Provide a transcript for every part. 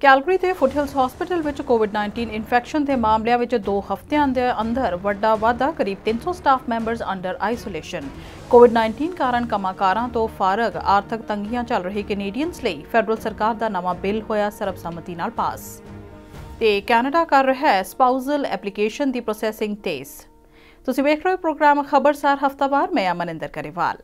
Calgary ਦੇ ਫੁੱਟਹਿਲਸ hospital ਵਿੱਚ ਕੋਵਿਡ-19 infection ਦੇ ਮਾਮਲਿਆਂ ਵਿੱਚ 2 ਹਫ਼ਤਿਆਂ ਦੇ ਅੰਦਰ ਵੱਡਾ ਵਾਧਾ, ਕਰੀਬ 300 ਸਟਾਫ ਮੈਂਬਰਸ ਅੰਡਰ ਆਈਸੋਲੇਸ਼ਨ। ਕੋਵਿਡ-19 ਕਾਰਨ ਕੰਮਾਂਕਾਰਾਂ ਤੋਂ ਫਾਰਗ ਆਰਥਿਕ ਤੰਗੀਆਂ ਚੱਲ ਰਹੀ ਕੈਨੇਡੀਅਨਸ ਲਈ ਫੈਡਰਲ ਸਰਕਾਰ ਦਾ ਨਵਾਂ ਬਿੱਲ ਹੋਇਆ ਸਰਬਸੰਮਤੀ ਨਾਲ ਪਾਸ। ਤੇ ਕੈਨੇਡਾ ਕਰ ਰਿਹਾ ਹੈ ਸਪਾਊਸਲ ਐਪਲੀਕੇਸ਼ਨ ਦੀ ਪ੍ਰੋਸੈਸਿੰਗ ਤੇਜ਼। ਤੁਸੀਂ ਵੇਖ ਰਹੇ ਹੋ ਪ੍ਰੋਗਰਾਮ ਖਬਰਸਾਰ ਹਫ਼ਤਾਵਾਰ। ਮੈਂ ਅਮਨਿੰਦਰ ਕਰੇਵਾਲ।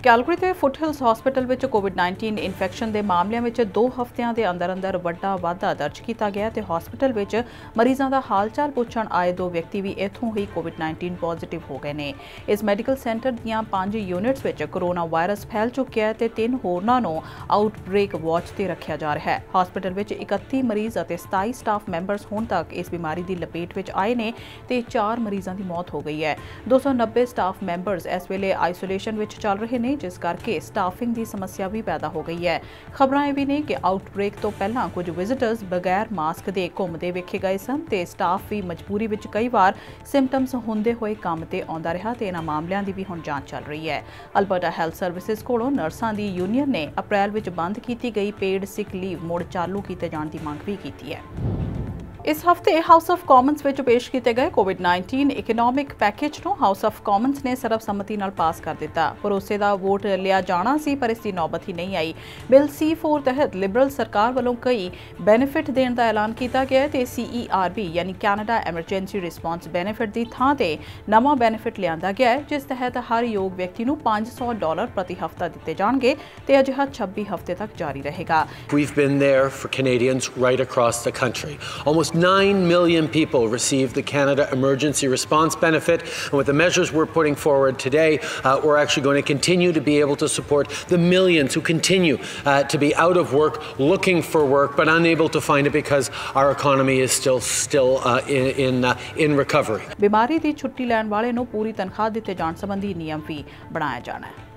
ਕੈਲਗਰੀ ਦੇ ਫੁੱਟਹਿਲਸ ਹਸਪੀਟਲ ਵਿੱਚ ਕੋਵਿਡ-19 ਇਨਫੈਕਸ਼ਨ ਦੇ ਮਾਮਲਿਆਂ ਵਿੱਚ 2 ਹਫ਼ਤਿਆਂ ਦੇ ਅੰਦਰ ਵੱਡਾ ਵਾਧਾ ਦਰਜ ਕੀਤਾ ਗਿਆ ਤੇ ਹਸਪੀਟਲ ਵਿੱਚ ਮਰੀਜ਼ਾਂ ਦਾ ਹਾਲ-ਚਾਲ ਪੁੱਛਣ ਆਏ 2 ਵਿਅਕਤੀ ਵੀ ਇੱਥੋਂ ਹੀ ਕੋਵਿਡ-19 ਪੋਜ਼ਿਟਿਵ ਹੋ ਗਏ ਨੇ। ਇਸ ਮੈਡੀਕਲ ਸੈਂਟਰ ਦੀਆਂ 5 ਯੂਨਿਟਸ ਵਿੱਚ ਕੋਰੋਨਾ ਵਾਇਰਸ ਫੈਲ ਚੁੱਕਿਆ ਹੈ ਤੇ 3 ਹੋਰਨਾਂ ਨੂੰ ਆਊਟਬ੍ਰੇਕ ਵਾਚ ਤੇ ਰੱਖਿਆ ਜਾ ਰਿਹਾ ਹੈ। ਹਸਪੀਟਲ ਵਿੱਚ 31 ਮਰੀਜ਼ ਅਤੇ 27 ਸਟਾਫ ਮੈਂਬਰਸ ਹੁਣ ਤੱਕ ਇਸ ਬਿਮਾਰੀ ਦੀ ਲਪੇਟ ਵਿੱਚ ਆਏ ਨੇ ਤੇ 4 ਮਰੀਜ਼ਾਂ ਦੀ ਮੌਤ ਹੋ ਗਈ ਹੈ। 290 ਸਟਾਫ ਮੈਂਬਰਸ ਇਸ ਵੇਲੇ ਆਈਸੋਲੇਸ਼ਨ ਵਿੱਚ ਚੱਲ ਰਹੇ ਨੇ, ਜਿਸ ਕਰਕੇ ਸਟਾਫਿੰਗ ਦੀ ਸਮੱਸਿਆ ਵੀ ਪੈਦਾ ਹੋ ਗਈ ਹੈ। ਖਬਰਾਂ ਇਹ ਵੀ ਨੇ ਕਿ ਆਊਟਬ੍ਰੇਕ ਤੋਂ ਪਹਿਲਾਂ ਕੁਝ ਵਿਜ਼ਿਟਰਸ ਬਗੈਰ ਮਾਸਕ ਦੇ ਘੁੰਮਦੇ ਵੇਖੇ ਗਏ ਸਨ ਤੇ ਸਟਾਫ ਵੀ ਮਜਬੂਰੀ ਵਿੱਚ ਕਈ ਵਾਰ ਸਿੰਪਟਮਸ ਹੁੰਦੇ ਹੋਏ ਕੰਮ ਤੇ ਆਉਂਦਾ ਰਿਹਾ ਤੇ ਇਹਨਾਂ ਮਾਮਲਿਆਂ ਦੀ ਵੀ ਹੁਣ ਜਾਂਚ ਚੱਲ ਰਹੀ ਹੈ। ਅਲਬਰਟਾ ਹੈਲਥ ਸਰਵਿਸਿਜ਼ ਕੋਲੋਂ ਨਰਸਾਂ ਦੀ ਯੂਨੀਅਨ ਨੇ ਅਪ੍ਰੈਲ ਵਿੱਚ ਬੰਦ ਕੀਤੀ ਗਈ ਪੇਡ ਸਿਕ ਲੀਵ ਮੁੜ ਚਾਲੂ ਕੀਤੇ ਜਾਣ ਦੀ ਮੰਗ ਵੀ ਕੀਤੀ ਹੈ। ਇਸ ਹਫ਼ਤੇ ਹਾਊਸ ਆਫ ਕਾਮਨਸ ਵਿੱਚ ਪੇਸ਼ ਕੀਤੇ ਗਏ ਕੋਵਿਡ-19 ਇਕਨੋਮਿਕ ਪੈਕੇਜ ਨੂੰ ਹਾਊਸ ਆਫ ਕਾਮਨਸ ਨੇ ਸਰਬਸੰਮਤੀ ਨਾਲ ਪਾਸ ਕਰ ਦਿੱਤਾ। ਭਰੋਸੇ ਦਾ ਵੋਟ ਲਿਆ ਜਾਣਾ ਸੀ ਪਰ ਇਸ ਦੀ ਨੌਬਤ ਹੀ ਨਹੀਂ ਆਈ। ਬਿੱਲ C4 ਤਹਿਤ ਲਿਬਰਲ ਸਰਕਾਰ ਵੱਲੋਂ ਕਈ ਬੈਨੀਫਿਟ ਦੇਣ ਦਾ ਐਲਾਨ ਕੀਤਾ ਗਿਆ ਤੇ CERB ਯਾਨੀ ਕੈਨੇਡਾ ਐਮਰਜੈਂਸੀ ਰਿਸਪਾਂਸ ਬੈਨੀਫਿਟ ਦੀ ਥਾਂ ਤੇ ਨਵਾਂ ਬੈਨੀਫਿਟ ਲਿਆਂਦਾ ਗਿਆ ਹੈ, ਜਿਸ ਤਹਿਤ ਹਰ ਯੋਗ ਵਿਅਕਤੀ ਨੂੰ $500 ਪ੍ਰਤੀ ਹਫ਼ਤਾ ਦਿੱਤੇ ਜਾਣਗੇ ਤੇ ਅਜਿਹਾ 26 ਹਫ਼ਤੇ ਤੱਕ ਜਾਰੀ ਰਹੇਗਾ। We've been there for Canadians right across the country. Almost 9 million people receive the Canada Emergency Response Benefit, and with the measures we're putting forward today, we're actually going to continue to be able to support the millions who continue to be out of work, looking for work, but unable to find it because our economy is still in recovery. ਬਿਮਾਰੀ ਦੀ ਛੁੱਟੀ ਲੈਣ ਵਾਲੇ ਨੂੰ ਪੂਰੀ ਤਨਖਾਹ ਦਿੱਤੇ ਜਾਣ ਸੰਬੰਧੀ ਨਿਯਮ ਵੀ ਬਣਾਇਆ ਜਾਣਾ ਹੈ।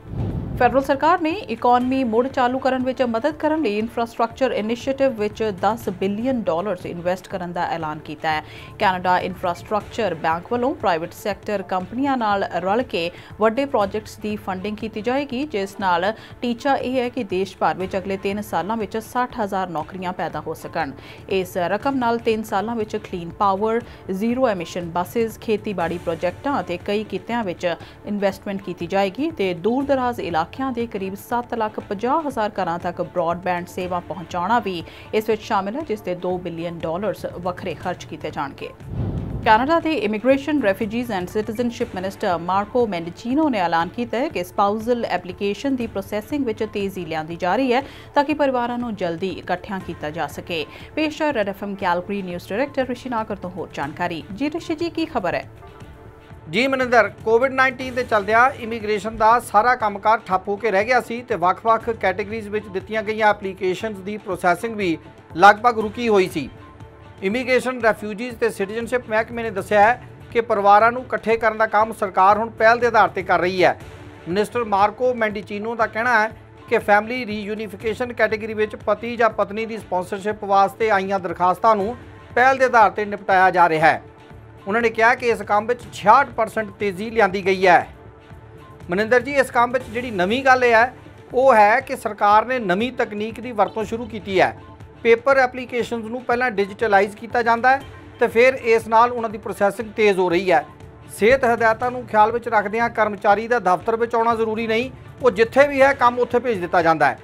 ਫੈਡਰਲ ਸਰਕਾਰ ਨੇ ਇਕਨੋਮੀ ਮੁੜ ਚਾਲੂ ਕਰਨ ਵਿੱਚ ਮਦਦ ਕਰਨ ਲਈ ਇਨਫਰਾਸਟ੍ਰਕਚਰ ਇਨੀਸ਼ੀਏਟਿਵ ਵਿੱਚ $10 ਬਿਲੀਅਨ ਇਨਵੈਸਟ ਕਰਨ ਦਾ ਐਲਾਨ ਕੀਤਾ ਹੈ। ਕੈਨੇਡਾ ਇਨਫਰਾਸਟ੍ਰਕਚਰ ਬੈਂਕ ਵੱਲੋਂ ਪ੍ਰਾਈਵੇਟ ਸੈਕਟਰ ਕੰਪਨੀਆਂ ਨਾਲ ਰਲ ਕੇ ਵੱਡੇ ਪ੍ਰੋਜੈਕਟਸ ਦੀ ਫੰਡਿੰਗ ਕੀਤੀ ਜਾਏਗੀ, ਜਿਸ ਨਾਲ ਟੀਚਾ ਇਹ ਹੈ ਕਿ ਦੇਸ਼ ਭਰ ਵਿੱਚ ਅਗਲੇ 3 ਸਾਲਾਂ ਵਿੱਚ 60,000 ਨੌਕਰੀਆਂ ਪੈਦਾ ਹੋ ਸਕਣ। ਇਸ ਰਕਮ ਨਾਲ 3 ਸਾਲਾਂ ਵਿੱਚ clean power, zero emission buses, ਖੇਤੀਬਾੜੀ ਪ੍ਰੋਜੈਕਟਾਂ ਅਤੇ ਕਈ ਕਿੱਤਿਆਂ ਵਿੱਚ ਇਨਵੈਸਟਮੈਂਟ ਕੀਤੀ ਜਾਏਗੀ ਤੇ ਦੂਰ ਦਰਾਜ਼ ਇਲਾਕਿਆਂ ਦੇ ਕਰੀਬ 7,50,000 ਘਰਾਂ ਤੱਕ ਬ੍ਰੌਡਬੈਂਡ ਸੇਵਾ ਪਹੁੰਚਾਉਣਾ ਵੀ ਇਸ ਵਿੱਚ ਸ਼ਾਮਿਲ ਹੈ, ਜਿਸ ਦੇ $2 ਬਿਲੀਅਨ ਵੱਖਰੇ ਖਰਚ ਕੀਤੇ ਜਾਣਗੇ। ਕੈਨੇਡਾ ਦੇ immigration, refugees and citizenship minister Marco Mendicino ਨੇ ਐਲਾਨ ਕੀਤਾ ਹੈ ਕਿ ਸਪਾਊਸਲ ਐਪਲੀਕੇਸ਼ਨ ਦੀ ਪ੍ਰੋਸੈਸਿੰਗ ਵਿੱਚ ਤੇਜ਼ੀ ਲਿਆਂਦੀ ਜਾ ਰਹੀ ਹੈ ਤਾਂ ਕਿ ਪਰਿਵਾਰਾਂ ਨੂੰ ਜਲਦੀ ਇਕੱਠਿਆਂ ਕੀਤਾ ਜਾ ਸਕੇ। ਪੇਸ਼ ਹੈ Red FM Calgary news director Rishi Nagar ਤੋਂ ਹੋਰ ਜਾਣਕਾਰੀ। ਜੀ ਰਿਸ਼ੀ ਜੀ, ਕੀ ਖਬਰ ਹੈ? ਜੀ ਮਨਿੰਦਰ, ਕੋਵਿਡ-19 ਦੇ ਚਲਦਿਆਂ ਇਮੀਗ੍ਰੇਸ਼ਨ ਦਾ ਸਾਰਾ ਕੰਮਕਾਰ ਠੱਪ ਹੋ ਕੇ ਰਹਿ ਗਿਆ ਸੀ ਤੇ ਵੱਖ-ਵੱਖ ਕੈਟੇਗਰੀਜ਼ ਵਿੱਚ ਦਿੱਤੀਆਂ ਗਈਆਂ ਐਪਲੀਕੇਸ਼ਨਸ ਦੀ ਪ੍ਰੋਸੈਸਿੰਗ ਵੀ ਲਗਭਗ ਰੁਕੀ ਹੋਈ ਸੀ। ਇਮੀਗ੍ਰੇਸ਼ਨ, ਰੈਫਿਊਜੀਜ਼ ਤੇ ਸਿਟੀਜ਼ਨਸ਼ਿਪ ਮਹਿਕਮੇ ਨੇ ਦੱਸਿਆ ਹੈ ਕਿ ਪਰਿਵਾਰਾਂ ਨੂੰ ਇਕੱਠੇ ਕਰਨ ਦਾ ਕੰਮ ਸਰਕਾਰ ਹੁਣ ਪਹਿਲ ਦੇ ਆਧਾਰ ਤੇ ਕਰ ਰਹੀ ਹੈ। ਮਿਨਿਸਟਰ ਮਾਰਕੋ ਮੈਂਡੀਚੀਨੋ ਦਾ ਕਹਿਣਾ ਹੈ ਕਿ ਫੈਮਿਲੀ ਰੀਯੂਨੀਫਿਕੇਸ਼ਨ ਕੈਟੇਗਰੀ ਵਿੱਚ ਪਤੀ ਜਾਂ ਪਤਨੀ ਦੀ ਸਪਾਂਸਰਸ਼ਿਪ ਵਾਸਤੇ ਆਈਆਂ ਦਰਖਾਸਤਾਂ ਨੂੰ ਪਹਿਲ ਦੇ ਆਧਾਰ ਤੇ ਨਿਪਟਾਇਆ ਜਾ ਰਿਹਾ ਹੈ। ਉਹਨਾਂ ਨੇ ਕਿਹਾ ਕਿ ਇਸ ਕੰਮ ਵਿੱਚ 66% ਤੇਜ਼ੀ ਲਿਆਂਦੀ ਗਈ ਹੈ। ਮਨਿੰਦਰ ਜੀ, ਇਸ ਕੰਮ ਵਿੱਚ ਜਿਹੜੀ ਨਵੀਂ ਗੱਲ ਇਹ ਹੈ ਉਹ ਹੈ ਕਿ ਸਰਕਾਰ ਨੇ ਨਵੀਂ ਤਕਨੀਕ ਦੀ ਵਰਤੋਂ ਸ਼ੁਰੂ ਕੀਤੀ ਹੈ। ਪੇਪਰ ਐਪਲੀਕੇਸ਼ਨਸ ਨੂੰ ਪਹਿਲਾਂ ਡਿਜੀਟਲਾਈਜ਼ ਕੀਤਾ ਜਾਂਦਾ ਹੈ ਤੇ ਫਿਰ ਇਸ ਨਾਲ ਉਹਨਾਂ ਦੀ ਪ੍ਰੋਸੈਸਿੰਗ ਤੇਜ਼ ਹੋ ਰਹੀ ਹੈ। ਸਿਹਤ ਹਦਾਇਤਾਂ ਨੂੰ ਖਿਆਲ ਵਿੱਚ ਰੱਖਦਿਆਂ ਕਰਮਚਾਰੀ ਦਾ ਦਫ਼ਤਰ ਵਿੱਚ ਆਉਣਾ ਜ਼ਰੂਰੀ ਨਹੀਂ, ਉਹ ਜਿੱਥੇ ਵੀ ਹੈ ਕੰਮ ਉੱਥੇ ਭੇਜ ਦਿੱਤਾ ਜਾਂਦਾ ਹੈ।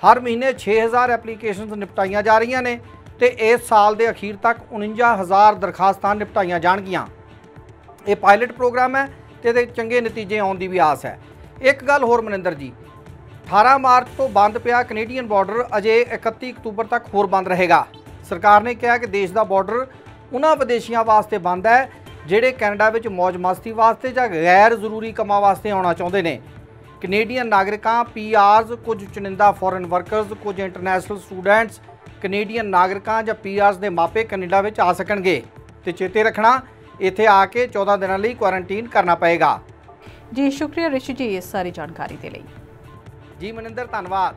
ਹਰ ਮਹੀਨੇ 6,000 ਐਪਲੀਕੇਸ਼ਨਸ ਨਿਪਟਾਈਆਂ ਜਾ ਰਹੀਆਂ ਨੇ ਤੇ ਇਸ ਸਾਲ ਦੇ ਅਖੀਰ ਤੱਕ 49,000 ਦਰਖਾਸਤਾਂ ਨਿਪਟਾਈਆਂ ਜਾਣਗੀਆਂ। ਇਹ ਪਾਇਲਟ ਪ੍ਰੋਗਰਾਮ ਹੈ ਤੇ ਇਹਦੇ ਚੰਗੇ ਨਤੀਜੇ ਆਉਣ ਦੀ ਵੀ ਆਸ ਹੈ। ਇੱਕ ਗੱਲ ਹੋਰ ਮਨਿੰਦਰ ਜੀ, 18 ਮਾਰਚ ਤੋਂ ਬੰਦ ਪਿਆ ਕੈਨੇਡੀਅਨ ਬਾਰਡਰ ਅਜੇ 31 ਅਕਤੂਬਰ ਤੱਕ ਹੋਰ ਬੰਦ ਰਹੇਗਾ। ਸਰਕਾਰ ਨੇ ਕਿਹਾ ਕਿ ਦੇਸ਼ ਦਾ ਬਾਰਡਰ ਉਹਨਾਂ ਵਿਦੇਸ਼ੀਆਂ ਵਾਸਤੇ ਬੰਦ ਹੈ ਜਿਹੜੇ ਕੈਨੇਡਾ ਵਿੱਚ ਮੌਜ ਮਸਤੀ ਵਾਸਤੇ ਜਾਂ ਗੈਰ ਜ਼ਰੂਰੀ ਕੰਮਾਂ ਵਾਸਤੇ ਆਉਣਾ ਚਾਹੁੰਦੇ ਨੇ। ਕੈਨੇਡੀਅਨ ਨਾਗਰਿਕਾਂ, PRs, ਕੁਝ ਚੁਣਿੰਦਾ ਫੋਰਨ ਵਰਕਰਸ, ਕੁਝ ਇੰਟਰਨੈਸ਼ਨਲ ਸਟੂਡੈਂਟਸ, ਕੈਨੇਡੀਅਨ ਨਾਗਰਿਕਾਂ ਜਾਂ PRs ਦੇ ਮਾਪੇ ਕੈਨੇਡਾ ਵਿੱਚ ਆ ਸਕਣਗੇ ਤੇ ਚੇਤੇ ਰੱਖਣਾ, ਇੱਥੇ ਆ ਕੇ 14 ਦਿਨਾਂ ਲਈ ਕੁਆਰੰਟੀਨ ਕਰਨਾ ਪਏਗਾ। ਜੀ ਸ਼ੁਕਰੀਆ ਰਿਸ਼ੀ ਜੀ ਇਸ ਸਾਰੀ ਜਾਣਕਾਰੀ ਦੇ ਲਈ। ਜੀ ਮਨਿੰਦਰ, ਧੰਨਵਾਦ।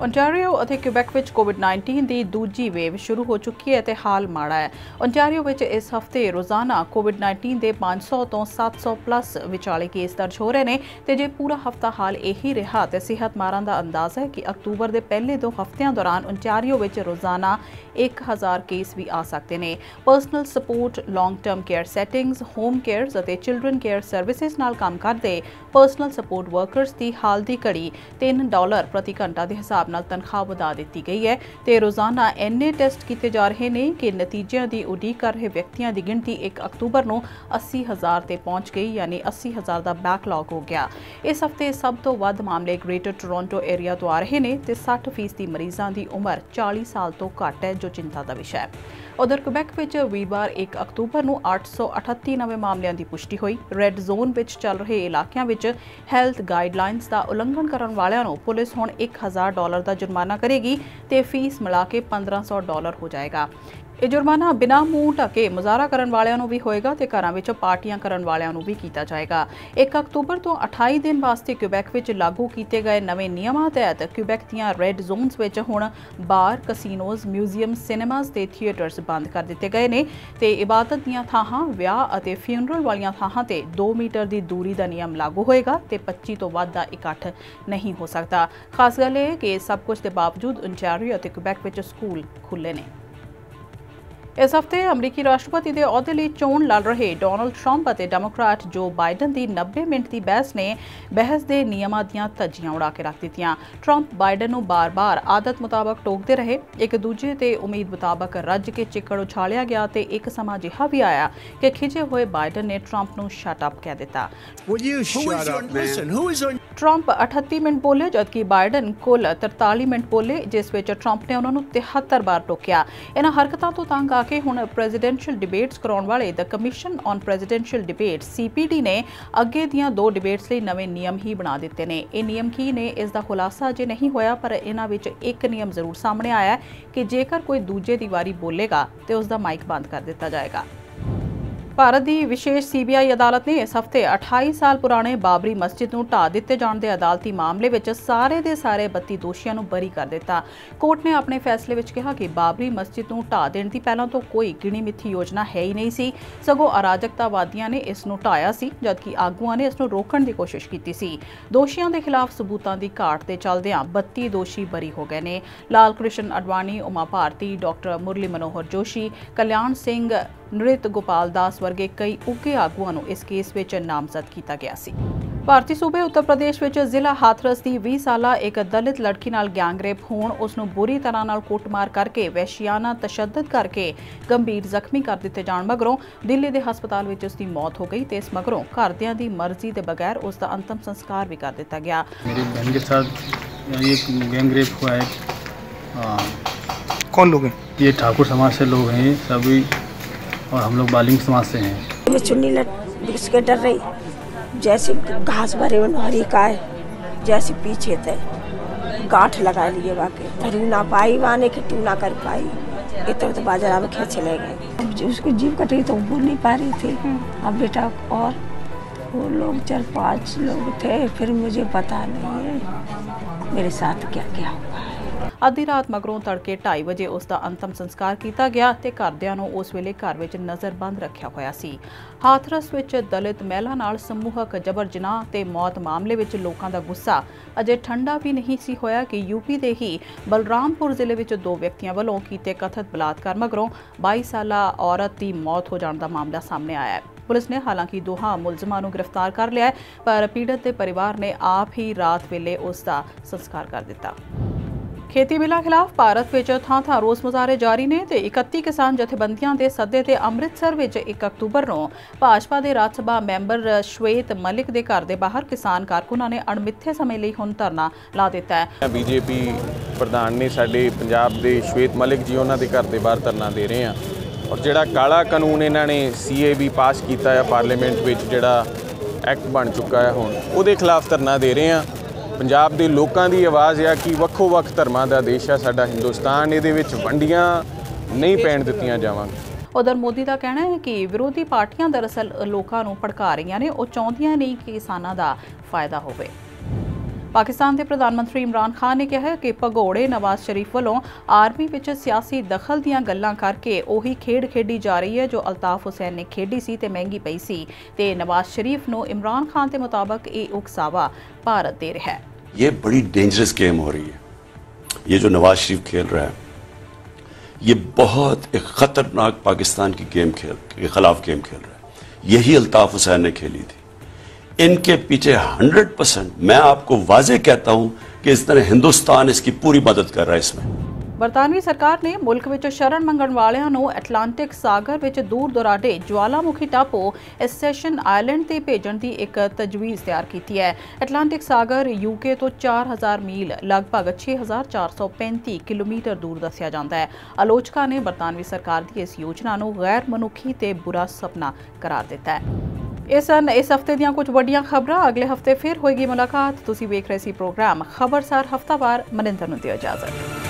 ਓਨਟਾਰੀਓ ਅਤੇ ਕਿਊਬੈਕ ਵਿੱਚ ਕੋਵਿਡ-19 ਦੀ ਦੂਜੀ ਵੇਵ ਸ਼ੁਰੂ ਹੋ ਚੁੱਕੀ ਹੈ ਤੇ ਹਾਲ ਮਾੜਾ ਹੈ। ਓਨਟਾਰੀਓ ਵਿੱਚ ਇਸ ਹਫ਼ਤੇ ਰੋਜ਼ਾਨਾ ਕੋਵਿਡ-19 ਦੇ 500 ਤੋਂ 700 ਪਲੱਸ ਵਿਚਾਲੇ ਕੇਸ ਦਰਜ ਹੋ ਰਹੇ ਨੇ ਤੇ ਜੇ ਪੂਰਾ ਹਫ਼ਤਾ ਹਾਲ ਇਹੀ ਰਿਹਾ ਤੇ ਸਿਹਤਮਾਰਾਂ ਦਾ ਅੰਦਾਜ਼ਾ ਹੈ ਕਿ ਅਕਤੂਬਰ ਦੇ ਪਹਿਲੇ 2 ਹਫ਼ਤਿਆਂ ਦੌਰਾਨ ਓਨਟਾਰੀਓ ਵਿੱਚ ਰੋਜ਼ਾਨਾ 1000 ਕੇਸ ਵੀ ਆ ਸਕਦੇ ਨੇ। Personal support, long term care settings, home cares ਅਤੇ ਚਿਲਡਰਨ ਕੇਅਰ ਸਰਵਿਸਿਜ਼ ਨਾਲ ਕੰਮ ਕਰਦੇ ਪਰਸਨਲ ਸਪੋਰਟ ਵਰਕਰਸ ਦੀ ਹਾਲ ਦੀ ਘੜੀ $3 ਪ੍ਰਤੀ ਘੰਟਾ ਦੇ ਹਿਸਾਬ ਨਾਲ ਤਨਖਾਹ ਵਧਾ ਦਿੱਤੀ ਗਈ ਹੈ ਤੇ ਰੋਜ਼ਾਨਾ ਇੰਨੇ ਟੈਸਟ ਕੀਤੇ ਜਾ ਰਹੇ ਨੇ ਕਿ ਨਤੀਜਿਆਂ ਦੀ ਉਡੀਕ ਕਰ ਰਹੇ ਵਿਅਕਤੀਆਂ ਦੀ ਗਿਣਤੀ 1 ਅਕਤੂਬਰ ਨੂੰ 80,000 ਤੇ ਪਹੁੰਚ ਗਈ, ਯਾਨੀ 80,000 ਦਾ ਬੈਕਲੌਗ ਹੋ ਗਿਆ। ਇਸ ਹਫ਼ਤੇ ਸਭ ਤੋਂ ਵੱਧ ਮਾਮਲੇ ਗ੍ਰੇਟਰ ਟੋਰਾਂਟੋ ਏਰੀਆ ਤੋਂ ਆ ਰਹੇ ਨੇ ਤੇ 60% ਮਰੀਜ਼ਾਂ ਦੀ ਉਮਰ 40 ਸਾਲ ਤੋਂ ਘੱਟ ਹੈ, ਜੋ ਚਿੰਤਾ ਦਾ ਵਿਸ਼ਾ ਹੈ। ਉਧਰ ਕਿਊਬੈਕ ਵਿੱਚ ਵੀਰਵਾਰ 1 ਅਕਤੂਬਰ ਨੂੰ 838 ਨਵੇਂ ਮਾਮਲਿਆਂ ਦੀ ਪੁਸ਼ਟੀ ਹੋਈ। ਰੈੱਡ ਜ਼ੋਨ ਵਿੱਚ ਚੱਲ ਰਹੇ ਇਲਾਕਿਆਂ ਵਿੱਚ ਹੈਲਥ ਗਾਈਡਲਾਈਨਸ ਦਾ ਉਲੰਘਣ ਕਰਨ ਵਾਲਿਆਂ ਨੂੰ ਪੁਲਿਸ ਹੁਣ $1,000 ਦਾ ਜੁਰਮਾਨਾ ਕਰੇਗੀ ਤੇ ਫੀਸ ਮਿਲਾ ਕੇ $1,500 ਹੋ ਜਾਏਗਾ। ਇਹ ਜੁਰਮਾਨਾ ਬਿਨਾਂ ਮੂੰਹ ਢਕੇ ਮੁਜ਼ਾਹਰਾ ਕਰਨ ਵਾਲਿਆਂ ਨੂੰ ਵੀ ਹੋਏਗਾ ਤੇ ਘਰਾਂ ਵਿੱਚ ਪਾਰਟੀਆਂ ਕਰਨ ਵਾਲਿਆਂ ਨੂੰ ਵੀ ਕੀਤਾ ਜਾਏਗਾ। 1 ਅਕਤੂਬਰ ਤੋਂ 28 ਦਿਨ ਵਾਸਤੇ ਕਿਊਬੈਕ ਵਿੱਚ ਲਾਗੂ ਕੀਤੇ ਗਏ ਨਵੇਂ ਨਿਯਮਾਂ ਤਹਿਤ ਕਿਊਬੈਕ ਦੀਆਂ ਰੈੱਡ ਜ਼ੋਨਸ ਵਿੱਚ ਹੁਣ ਬਾਰ, ਕਸੀਨੋਜ਼, ਮਿਊਜ਼ੀਅਮ, ਸਿਨੇਮਾਜ਼ ਤੇ ਥੀਏਟਰਸ ਬੰਦ ਕਰ ਦਿੱਤੇ ਗਏ ਨੇ ਤੇ ਇਬਾਦਤ ਦੀਆਂ ਥਾਵਾਂ, ਵਿਆਹ ਅਤੇ ਫਿਊਨਰਲ ਵਾਲੀਆਂ ਥਾਵਾਂ ਤੇ 2 ਮੀਟਰ ਦੀ ਦੂਰੀ ਦਾ ਨਿਯਮ ਲਾਗੂ ਹੋਏਗਾ ਤੇ 25 ਤੋਂ ਵੱਧ ਦਾ ਇਕੱਠ ਨਹੀਂ ਹੋ ਸਕਦਾ। ਖਾਸ ਗੱਲ ਇਹ ਕਿ ਸਭ ਕੁਝ ਦੇ ਬਾਵਜੂਦ ਓਨਟਾਰੀਓ ਅਤੇ ਕਿਊਬੈਕ ਵਿੱਚ ਸਕੂਲ ਖੁੱਲ੍ਹੇ ਨੇ। ਇਸ ਹਫ਼ਤੇ ਅਮਰੀਕੀ ਰਾਸ਼ਟਰਪਤੀ ਦੇ ਅਹੁਦੇ ਲਈ ਚੋਣ ਲੜ ਰਹੇ ਡੋਨਲਡ ਟਰੰਪ ਅਤੇ ਡੈਮੋਕ੍ਰੈਟ ਜੋ ਬਾਈਡਨ ਦੀ 90 ਮਿੰਟ ਦੀ ਬਹਿਸ ਨੇ ਬਹਿਸ ਦੇ ਨਿਯਮਾਂ ਦੀਆਂ ਧੱਜੀਆਂ ਉਡਾ ਕੇ ਰੱਖ ਦਿੱਤੀਆਂ। ਟਰੰਪ ਬਾਈਡਨ ਨੂੰ ਬਾਰ-ਬਾਰ ਆਦਤ ਮੁਤਾਬਕ ਟੋਕਦੇ ਰਹੇ, ਇੱਕ ਦੂਜੇ ਤੇ ਉਮੀਦ ਮੁਤਾਬਕ ਰੱਜ ਕੇ ਚਿੱਕੜ ਉਛਾਲਿਆ ਗਿਆ ਤੇ ਇੱਕ ਸਮਾਂ ਅਜਿਹਾ ਵੀ ਆਇਆ ਕਿ ਖਿਜੇ ਹੋਏ ਬਾਈਡਨ ਨੇ ਟਰੰਪ ਨੂੰ ਸ਼ਟ ਅਪ ਕਹਿ ਦਿੱਤਾ। ਟਰੰਪ 38 ਮਿੰਟ ਬੋਲੇ ਜਦਕਿ ਬਾਈਡਨ ਕੁੱਲ 43 ਮਿੰਟ ਬੋਲੇ, ਜਿਸ ਵਿੱਚ ਟਰੰਪ ਨੇ ਉਹਨਾਂ ਨੂੰ 73 ਵਾਰ ਟੋਕਿਆ। ਇਹਨਾਂ ਹਰਕਤਾਂ ਤੋਂ ਤੰਗ ਆ ਕਿ ਹੁਣ ਪ੍ਰੈਜ਼ੀਡੈਂਸ਼ੀਅਲ ਡਿਬੇਟਸ ਕਰਾਉਣ ਵਾਲੇ the Commission on Presidential Debates CPD ਨੇ ਅੱਗੇ ਦੀਆਂ 2 ਡਿਬੇਟਸ ਲਈ ਨਵੇਂ ਨਿਯਮ ਹੀ ਬਣਾ ਦਿੱਤੇ ਨੇ। ਇਹ ਨਿਯਮ ਕੀ ਨੇ, ਇਸ ਦਾ ਖੁਲਾਸਾ ਅਜੇ ਨਹੀਂ ਹੋਇਆ, ਪਰ ਇਹਨਾਂ ਵਿੱਚ ਇੱਕ ਨਿਯਮ ਜ਼ਰੂਰ ਸਾਹਮਣੇ ਆਇਆ ਹੈ ਕਿ ਜੇਕਰ ਕੋਈ ਦੂਜੇ ਦੀ ਵਾਰੀ ਬੋਲੇਗਾ ਤੇ ਉਸ ਦਾ ਮਾਈਕ ਬੰਦ ਕਰ ਦਿੱਤਾ ਜਾਏਗਾ। ਭਾਰਤ ਦੀ ਵਿਸ਼ੇਸ਼ CBI ਅਦਾਲਤ ਨੇ ਇਸ ਹਫ਼ਤੇ 28 ਸਾਲ ਪੁਰਾਣੇ ਬਾਬਰੀ ਮਸਜਿਦ ਨੂੰ ਢਾਹ ਦਿੱਤੇ ਜਾਣ ਦੇ ਅਦਾਲਤੀ ਮਾਮਲੇ ਵਿੱਚ ਸਾਰੇ ਦੇ ਸਾਰੇ 32 ਦੋਸ਼ੀਆਂ ਨੂੰ ਬਰੀ ਕਰ ਦਿੱਤਾ। ਕੋਰਟ ਨੇ ਆਪਣੇ ਫੈਸਲੇ ਵਿੱਚ ਕਿਹਾ ਕਿ ਬਾਬਰੀ ਮਸਜਿਦ ਨੂੰ ਢਾਹ ਦੇਣ ਦੀ ਪਹਿਲਾਂ ਤੋਂ ਕੋਈ ਗਿਣੀ ਮਿੱਥੀ ਯੋਜਨਾ ਹੈ ਹੀ ਨਹੀਂ ਸੀ, ਸਗੋਂ ਅਰਾਜਕਤਾਵਾਦੀਆਂ ਨੇ ਇਸ ਨੂੰ ਢਾਹਿਆ ਸੀ, ਜਦਕਿ ਆਗੂਆਂ ਨੇ ਇਸ ਨੂੰ ਰੋਕਣ ਦੀ ਕੋਸ਼ਿਸ਼ ਕੀਤੀ ਸੀ। ਦੋਸ਼ੀਆਂ ਦੇ ਖਿਲਾਫ ਸਬੂਤਾਂ ਦੀ ਘਾਟ ਦੇ ਚੱਲਦਿਆਂ 32 ਦੋਸ਼ੀ ਬਰੀ ਹੋ ਗਏ ਨੇ। ਲਾਲ ਕ੍ਰਿਸ਼ਨ ਅਡਵਾਨੀ, ਉਮਾ ਭਾਰਤੀ, ਡਾਕਟਰ ਮੁਰਲੀ ਮਨੋਹਰ ਜੋਸ਼ੀ, ਕਲਿਆਣ ਸਿੰਘ, ਨ੍ਰਿਤ ਗੋਪਾਲ ਦਾਸ ਵਰਗੇ ਕਈ ਉੱਘੇ ਆਗੂਆਂ ਨੂੰ ਇਸ ਕੇਸ ਵਿੱਚ ਨਾਮਜ਼ਦ ਕੀਤਾ ਗਿਆ ਸੀ। ਭਾਰਤੀ ਸੂਬੇ ਉੱਤਰ ਪ੍ਰਦੇਸ਼ ਵਿੱਚ ਜ਼ਿਲ੍ਹਾ ਹਾਥਰਸ ਦੀ 20 ਸਾਲਾ ਇੱਕ ਦਲਿਤ ਲੜਕੀ ਨਾਲ ਗੈਂਗਰੇਪ ਹੋਣ, ਉਸ ਨੂੰ ਬੁਰੀ ਤਰ੍ਹਾਂ ਨਾਲ ਕੁੱਟਮਾਰ ਕਰਕੇ ਵਹਿਸ਼ੀਆਨਾ ਤਸ਼ੱਦਦ ਕਰਕੇ ਗੰਭੀਰ ਜ਼ਖਮੀ ਕਰ ਦਿੱਤੇ ਜਾਣ ਮਗਰੋਂ ਦਿੱਲੀ ਦੇ ਹਸਪਤਾਲ ਵਿੱਚ ਉਸ ਦੀ ਮੌਤ ਹੋ ਗਈ ਤੇ ਇਸ ਮਗਰੋਂ ਘਰਦਿਆਂ ਦੀ ਮਰਜ਼ੀ ਦੇ ਬਗੈਰ ਉਸ ਦਾ ਅੰਤਮ ਸੰਸਕਾਰ ਵੀ ਕਰ ਦਿੱਤਾ ਗਿਆ। मेरी बहन के साथ ये गैंगरेप हुआ है। कौन लोग हैं? ये ठाकुर समाज से लोग हैं सभी और हम लोग बालिंग समाज से हैं। मैं चुन्नी लट के डर रही, जैसे घास भरे हरी काय जैसे पीछे थे गांठ लगा लिए वाके धरू ना पाई वाने के टू ना कर पाई, इधर तो बाजार में खींच ले गए। उसको जीव कट रही तो बोल नहीं पा रही थी। अब बेटा और वो लोग 4-5 लोग थे, फिर मुझे पता नहीं है मेरे साथ क्या क्या हुआ है। ਅੱਧੀ ਰਾਤ ਮਗਰੋਂ ਤੜਕੇ 2:30 ਵਜੇ ਉਸ ਦਾ ਅੰਤਮ ਸੰਸਕਾਰ ਕੀਤਾ ਗਿਆ ਤੇ ਘਰਦਿਆਂ ਨੂੰ ਉਸ ਵੇਲੇ ਘਰ ਵਿੱਚ ਨਜ਼ਰਬੰਦ ਰੱਖਿਆ ਹੋਇਆ ਸੀ। ਹਾਥਰਸ ਵਿੱਚ ਦਲਿਤ ਮਹਿਲਾ ਨਾਲ ਸਮੂਹਕ ਜਬਰ ਜਨਾਹ ਤੇ ਮੌਤ ਮਾਮਲੇ ਵਿੱਚ ਲੋਕਾਂ ਦਾ ਗੁੱਸਾ ਅਜੇ ਠੰਡਾ ਵੀ ਨਹੀਂ ਸੀ ਹੋਇਆ ਕਿ ਯੂਪੀ ਦੇ ਹੀ ਬਲਰਾਮਪੁਰ ਜ਼ਿਲ੍ਹੇ ਵਿੱਚ 2 ਵਿਅਕਤੀਆਂ ਵੱਲੋਂ ਕੀਤੇ ਕਥਿਤ ਬਲਾਤਕਾਰ ਮਗਰੋਂ 22 ਸਾਲਾ ਔਰਤ ਦੀ ਮੌਤ ਹੋ ਜਾਣ ਦਾ ਮਾਮਲਾ ਸਾਹਮਣੇ ਆਇਆ ਹੈ। ਪੁਲਿਸ ਨੇ ਹਾਲਾਂਕਿ ਦੋਹਾਂ ਮੁਲਜ਼ਮਾਂ ਨੂੰ ਗ੍ਰਿਫਤਾਰ ਕਰ ਲਿਆ ਹੈ, ਪਰ ਪੀੜਤ ਦੇ ਪਰਿਵਾਰ ਨੇ ਆਪ ਹੀ ਰਾਤ ਵੇਲੇ ਉਸ ਦਾ ਸੰਸਕਾਰ ਕਰ ਦਿੱਤਾ। ਖੇਤੀ ਬਿੱਲਾਂ ਖਿਲਾਫ ਭਾਰਤ ਵਿੱਚ ਥਾਂ-ਥਾਂ ਰੋਸ ਮੁਜ਼ਾਹਰੇ ਜਾਰੀ ਨੇ ਤੇ 31 ਕਿਸਾਨ ਜਥੇਬੰਦੀਆਂ ਦੇ ਸੱਦੇ ਤੇ ਅੰਮ੍ਰਿਤਸਰ ਵਿੱਚ 1 ਅਕਤੂਬਰ ਨੂੰ ਭਾਜਪਾ ਦੇ ਰਾਜ ਸਭਾ ਮੈਂਬਰ ਸ਼ਵੇਤ ਮਲਿਕ ਦੇ ਘਰ ਦੇ ਬਾਹਰ ਕਿਸਾਨ ਕਾਰਕੁਨਾਂ ਨੇ ਅਣਮਿੱਥੇ ਸਮੇਂ ਲਈ ਹੁਣ ਧਰਨਾ ਲਾ ਦਿੱਤਾ ਹੈ। ਬੀਜੇਪੀ ਪ੍ਰਧਾਨ ਨੇ ਸਾਡੇ ਪੰਜਾਬ ਦੇ ਸ਼ਵੇਤ ਮਲਿਕ ਜੀ ਉਹਨਾਂ ਦੇ ਘਰ ਦੇ ਬਾਹਰ ਧਰਨਾ ਦੇ ਰਹੇ ਆ ਔਰ ਜਿਹੜਾ ਕਾਲਾ ਕਾਨੂੰਨ ਇਹਨਾਂ ਨੇ CAB ਪਾਸ ਕੀਤਾ ਹੈ ਪਾਰਲੀਮੈਂਟ ਵਿੱਚ, ਜਿਹੜਾ ਐਕਟ ਬਣ ਚੁੱਕਾ ਹੈ ਹੁਣ, ਉਹਦੇ ਖਿਲਾਫ ਧਰਨਾ ਦੇ ਰਹੇ ਆ। ਪੰਜਾਬ ਦੇ ਲੋਕਾਂ ਦੀ ਆਵਾਜ਼ ਆ ਕਿ ਵੱਖੋ-ਵੱਖ ਧਰਮਾਂ ਦਾ ਦੇਸ਼ ਆ ਸਾਡਾ ਹਿੰਦੁਸਤਾਨ, ਇਹਦੇ ਵਿੱਚ ਵੰਡੀਆਂ ਨਹੀਂ ਪੈਣ ਦਿੱਤੀਆਂ ਜਾਵਾਂਗੀਆਂ। ਉਧਰ ਮੋਦੀ ਦਾ ਕਹਿਣਾ ਹੈ ਕਿ ਵਿਰੋਧੀ ਪਾਰਟੀਆਂ ਦਰਅਸਲ ਲੋਕਾਂ ਨੂੰ ਭੜਕਾ ਰਹੀਆਂ ਨੇ, ਉਹ ਚਾਹੁੰਦੀਆਂ ਨਹੀਂ ਕਿ ਕਿਸਾਨਾਂ ਦਾ ਫਾਇਦਾ ਹੋਵੇ। पाकिस्तान के प्रधानमंत्री इमरान खान ने कहा कि भगौड़े नवाज शरीफ वालों आर्मी विच सियासी दखल दीआं गल्लां करके उही खेड खेडी जा रही है जो अल्ताफ हुसैन ने खेडी सी ते महंगी पई सी ते नवाज शरीफ नूं इमरान खान के मुताबिक ये उकसावा भारत दे रहा है। ये बड़ी डेंजरस गेम हो रही है। ये जो नवाज शरीफ खेल रहा है ये बहुत एक खतरनाक पाकिस्तान की गेम के खिलाफ गेम खेल रहा है। यही अल्ताफ हुसैन ने खेली थी। इनके पीछे 100% मैं आपको वाजे कहता हूं कि इस तरह हिंदुस्तान इसकी पूरी मदद कर रहा है। इसमें बरतानवी सरकार ने मुल्क विच शरण मंगण वालियां नूं एटलांटिक सागर विच दूर दुराडे ज्वालामुखी टापू एसेशन आइलैंड ते भेजण दी एक तजवीज़ तैयार की है। एटलांटिक सागर यूके तो 4000 मील लगभग 6435 किलोमीटर दूर दस्सिया जांदा है। आलोचकों ने बरतानवी सरकार की इस योजना नूं गैर मनुखी ते बुरा सपना करार दिता है। इस हफ्ते दीआं कुछ वड्डियां खबरां। अगले हफ्ते फिर होएगी मुलाकात। तुसीं वेख रहे सी प्रोग्राम खबरसार हफ्तावार। मनिंदर नूं दिओ इजाजत।